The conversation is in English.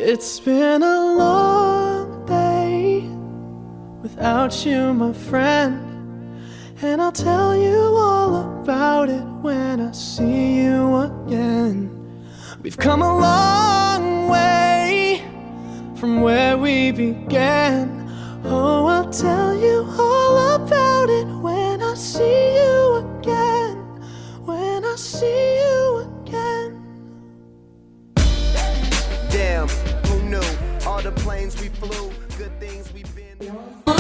It's been a long day without you, my friend, and I'll tell you all about it when I see you again. We've come a long way from where we began. Oh, I'll tell you all about it when I see you again. When I see you again. Damn, who knew all the planes we flew, good things we've been.